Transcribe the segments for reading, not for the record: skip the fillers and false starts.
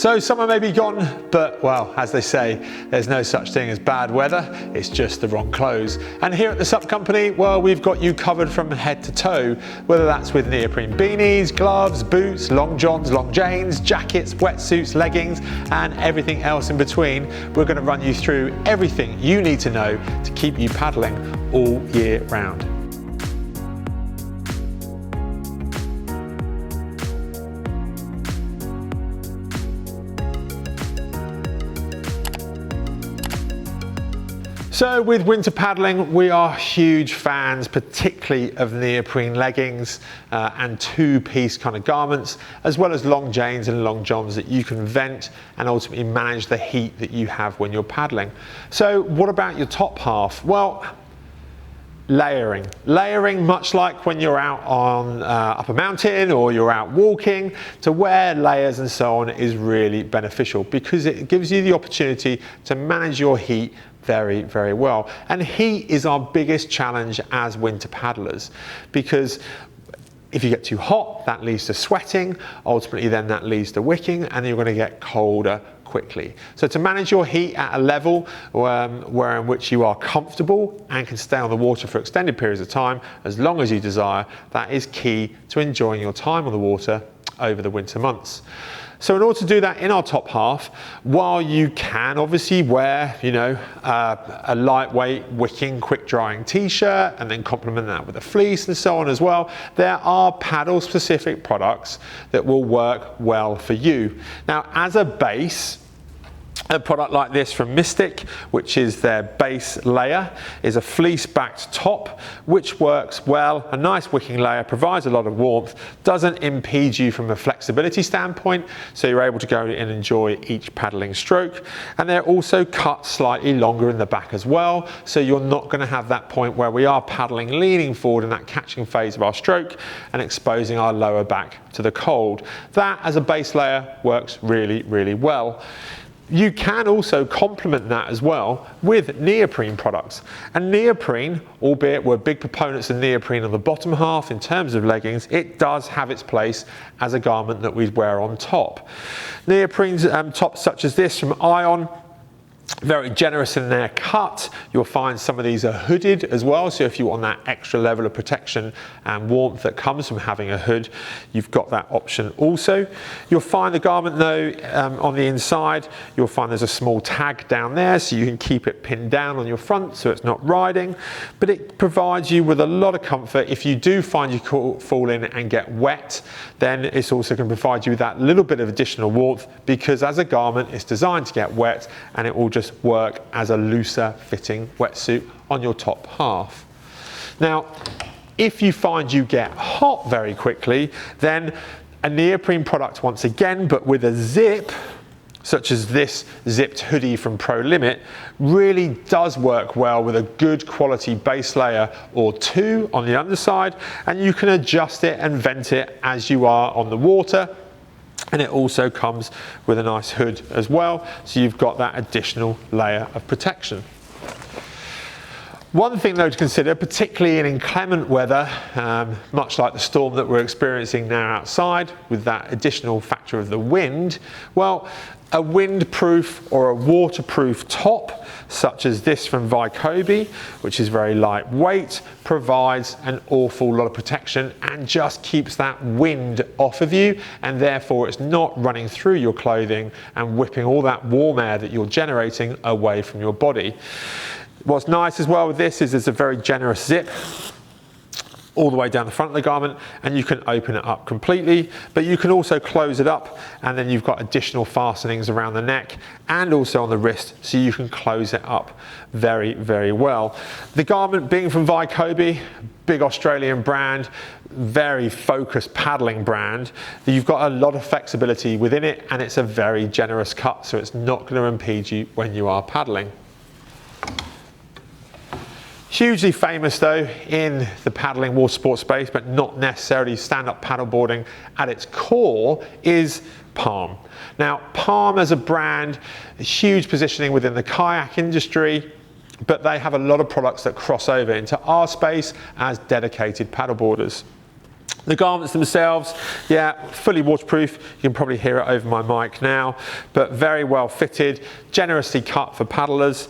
So summer may be gone, but well, as they say, there's no such thing as bad weather, it's just the wrong clothes. And here at the SUP Company, well, we've got you covered from head to toe, whether that's with neoprene beanies, gloves, boots, long johns, long janes, jackets, wetsuits, leggings, and everything else in between. We're going to run you through everything you need to know to keep you paddling all year round. So with winter paddling, we are huge fans, particularly of neoprene leggings and two-piece kind of garments, as well as long janes and long johns that you can vent and ultimately manage the heat that you have when you're paddling. So what about your top half? Well, layering. Layering, much like when you're out on up a mountain or you're out walking, to wear layers and so on is really beneficial because it gives you the opportunity to manage your heat very, very well. And heat is our biggest challenge as winter paddlers, because if you get too hot, that leads to sweating, ultimately then that leads to wicking, and you're going to get colder quickly. So to manage your heat at a level where in which you are comfortable and can stay on the water for extended periods of time, as long as you desire, that is key to enjoying your time on the water over the winter months. So in order to do that in our top half, while you can obviously wear, you know, a lightweight wicking, quick drying t-shirt and then complement that with a fleece and so on as well, there are paddle specific products that will work well for you. Now, as a base, a product like this from Mystic, which is their base layer, is a fleece-backed top, which works well. A nice wicking layer, provides a lot of warmth, doesn't impede you from a flexibility standpoint, so you're able to go and enjoy each paddling stroke. And they're also cut slightly longer in the back as well, so you're not going to have that point where we are paddling, leaning forward in that catching phase of our stroke and exposing our lower back to the cold. That, as a base layer, works really, really well. You can also complement that as well with neoprene products. And neoprene, albeit we're big proponents of neoprene on the bottom half in terms of leggings, it does have its place as a garment that we'd wear on top. Neoprene tops such as this from Ion, very generous in their cut. You'll find some of these are hooded as well, so if you want that extra level of protection and warmth that comes from having a hood, you've got that option also. You'll find the garment though on the inside, you'll find there's a small tag down there so you can keep it pinned down on your front so it's not riding, but it provides you with a lot of comfort. If you do find you fall in and get wet, then it's also going to provide you with that little bit of additional warmth, because as a garment it's designed to get wet and it will just work as a looser fitting wetsuit on your top half. Now, if you find you get hot very quickly, then a neoprene product once again, but with a zip, such as this zipped hoodie from Prolimit, really does work well with a good quality base layer or two on the underside, and you can adjust it and vent it as you are on the water. And it also comes with a nice hood as well, so you've got that additional layer of protection. One thing though to consider, particularly in inclement weather, much like the storm that we're experiencing now outside, with that additional factor of the wind, well, a windproof or a waterproof top, such as this from Vaikobi, which is very lightweight, provides an awful lot of protection and just keeps that wind off of you, and therefore it's not running through your clothing and whipping all that warm air that you're generating away from your body. What's nice as well with this is it's a very generous zip all the way down the front of the garment, and you can open it up completely, but you can also close it up, and then you've got additional fastenings around the neck and also on the wrist, so you can close it up very, very well. The garment being from Vaikobi, big Australian brand, very focused paddling brand, you've got a lot of flexibility within it, and it's a very generous cut, so it's not going to impede you when you are paddling. Hugely famous though in the paddling water sport space, but not necessarily stand-up paddleboarding at its core, is Palm. Now, Palm as a brand, a huge positioning within the kayak industry, but they have a lot of products that cross over into our space as dedicated paddleboarders. The garments themselves, yeah, fully waterproof. You can probably hear it over my mic now, but very well fitted, generously cut for paddlers,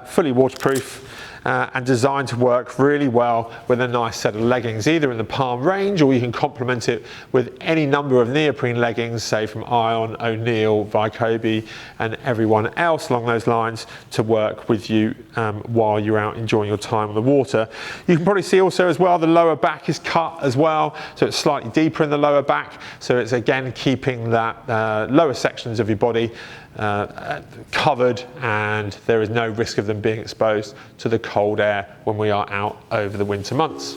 fully waterproof. And designed to work really well with a nice set of leggings, either in the Palm range, or you can complement it with any number of neoprene leggings, say from Ion, O'Neill, Vaikobi, and everyone else along those lines, to work with you while you're out enjoying your time on the water. You can probably see also as well the lower back is cut as well, so it's slightly deeper in the lower back, so it's again keeping that lower sections of your body covered, and there is no risk of them being exposed to the cold air when we are out over the winter months.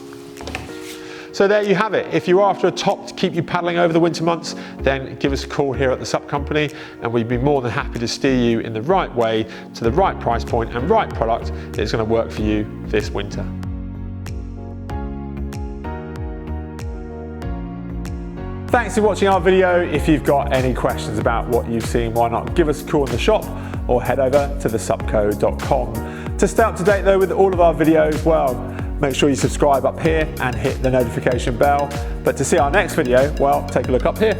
So there you have it. If you're after a top to keep you paddling over the winter months, then give us a call here at the SUP Company, and we'd be more than happy to steer you in the right way to the right price point and right product that is going to work for you this winter. Thanks for watching our video. If you've got any questions about what you've seen, why not give us a call in the shop or head over to thesupco.com. To stay up to date though with all of our videos, well, make sure you subscribe up here and hit the notification bell. But to see our next video, well, take a look up here.